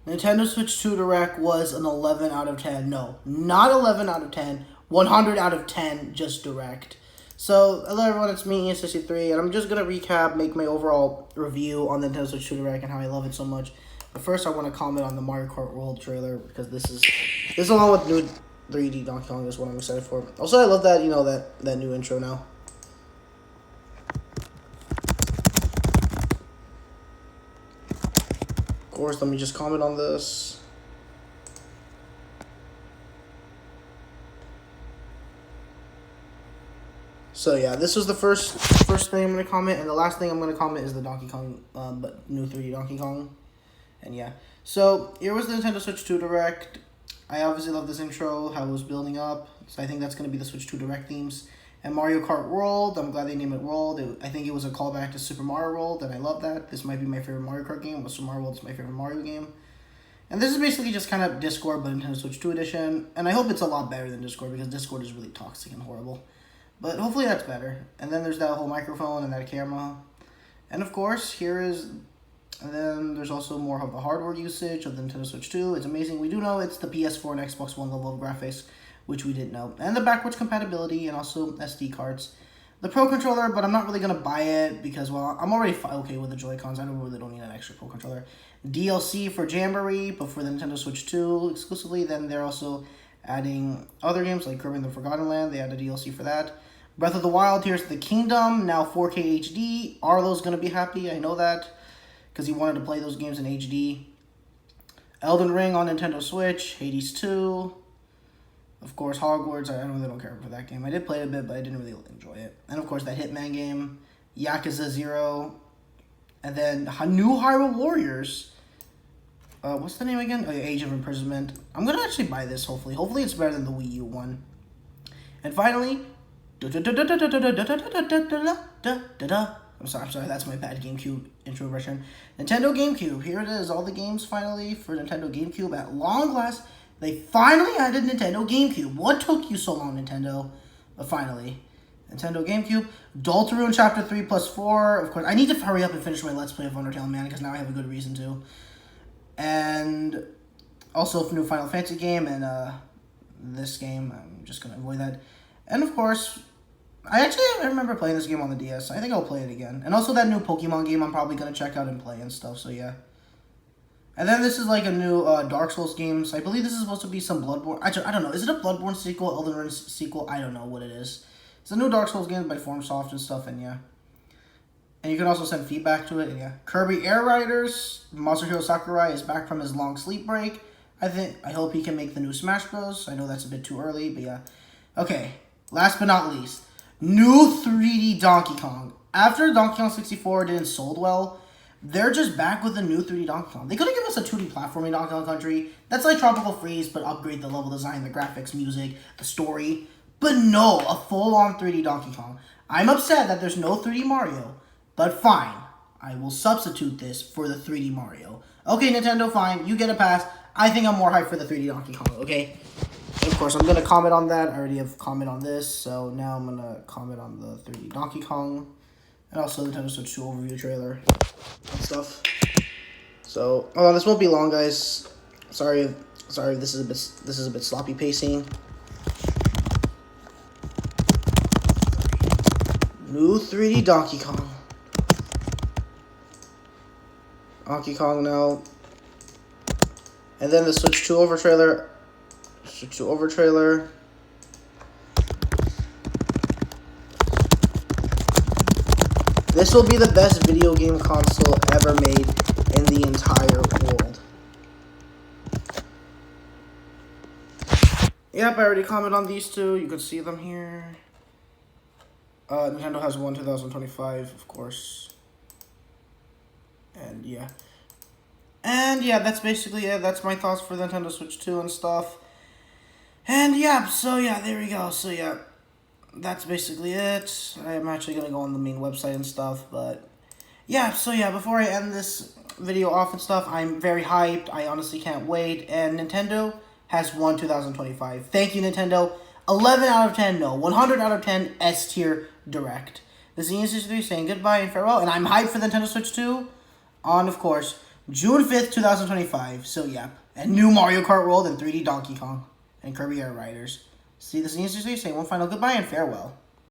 Nintendo Switch 2 Direct was an 11 out of 10. No, not 11 out of 10. 100 out of 10, just Direct. So, hello everyone, it's me, Ian63, and I'm just going to recap, make my overall review on the Nintendo Switch 2 Direct and how I love it so much. But first, I want to comment on the Mario Kart World trailer, because this along with new 3D Donkey Kong is what I'm excited for. Also, I love that, that new intro now. Of course, let me just comment on this. So yeah, this was the first thing I'm gonna comment, and the last thing I'm gonna comment is the Donkey Kong, but new 3D Donkey Kong, and yeah. So here was the Nintendo Switch 2 Direct. I obviously love this intro, how it was building up. So I think that's gonna be the Switch 2 Direct themes. And Mario Kart World, I'm glad they named it World. I think it was a callback to Super Mario World, and I love that. This might be my favorite Mario Kart game. Super Mario World is my favorite Mario game. And this is basically just kind of Discord, but Nintendo Switch 2 edition. And I hope it's a lot better than Discord, because Discord is really toxic and horrible. But hopefully that's better. And then there's that whole microphone and that camera. And of course, and then there's also more of the hardware usage of the Nintendo Switch 2. It's amazing. We do know it's the PS4 and Xbox One level of graphics, which we didn't know. And the backwards compatibility and also SD cards. The Pro Controller, but I'm not really going to buy it because, well, I'm already okay with the Joy-Cons. I really don't need an extra Pro Controller. DLC for Jamboree, but for the Nintendo Switch 2 exclusively. Then they're also adding other games like Kirby and the Forgotten Land. They added DLC for that. Breath of the Wild, Tears of the Kingdom, now 4K HD. Arlo's going to be happy, I know that, because he wanted to play those games in HD. Elden Ring on Nintendo Switch, Hades 2. Of course, Hogwarts, I really don't care for that game. I did play it a bit, but I didn't really enjoy it. And of course, that Hitman game, Yakuza 0. And then new Hyrule Warriors. What's the name again? Oh, yeah, Age of Imprisonment. I'm going to actually buy this, hopefully. Hopefully it's better than the Wii U one. And finally, I'm sorry, that's my bad GameCube intro version. Nintendo GameCube, here it is, all the games finally for Nintendo GameCube. At long last, they finally added Nintendo GameCube. What took you so long, Nintendo? But finally, Nintendo GameCube. Deltarune Chapter 3 plus 4. Of course, I need to hurry up and finish my Let's Play of Undertale, man, because now I have a good reason to. And also a new Final Fantasy game and this game. I'm just going to avoid that. And of course, I remember playing this game on the DS. I think I'll play it again. And also that new Pokemon game I'm probably going to check out and play and stuff, so yeah. And then this is like a new Dark Souls game. So I believe this is supposed to be some Bloodborne. I don't know. Is it a Bloodborne sequel, Elden Ring sequel? I don't know what it is. It's a new Dark Souls game by FromSoft and stuff, and yeah. And you can also send feedback to it, and yeah. Kirby AIRRIDERS, Masahiro Sakurai is back from his long sleep break. I hope he can make the new Smash Bros. I know that's a bit too early, but yeah. Okay. Last but not least, new 3D Donkey Kong. After Donkey Kong 64 didn't sold well, they're just back with a new 3D Donkey Kong. They could have given us a 2D platforming Donkey Kong Country. That's like Tropical Freeze, but upgrade the level design, the graphics, music, the story. But no, a full-on 3D Donkey Kong. I'm upset that there's no 3D Mario, but fine. I will substitute this for the 3D Mario. Okay, Nintendo, fine. You get a pass. I think I'm more hyped for the 3D Donkey Kong, okay? And of course, I'm going to comment on that. I already have comment on this, so now I'm going to comment on the 3D Donkey Kong and also the Nintendo Switch 2 overview trailer and stuff. So, this won't be long, guys. Sorry, this is a bit sloppy pacing. New 3D Donkey Kong. Donkey Kong now. And then the Switch 2 over trailer. Switch 2 over trailer. This will be the best video game console ever made in the entire world. Yep, I already commented on these two. You can see them here. Nintendo has one 2025, of course. And yeah. And yeah, that's basically it. That's my thoughts for the Nintendo Switch 2 and stuff. And yeah, so yeah, there we go. So yeah, that's basically it. I'm actually going to go on the main website and stuff, but yeah, so yeah, before I end this video off and stuff, I'm very hyped. I honestly can't wait. And Nintendo has won 2025. Thank you, Nintendo. 11 out of 10, no. 100 out of 10, S tier Direct. This is Ian63 saying goodbye and farewell, and I'm hyped for the Nintendo Switch 2 on, of course, June 5th, 2025. So, yeah. And new Mario Kart World and 3D Donkey Kong and Kirby Air Riders. See this needs to say one final goodbye and farewell.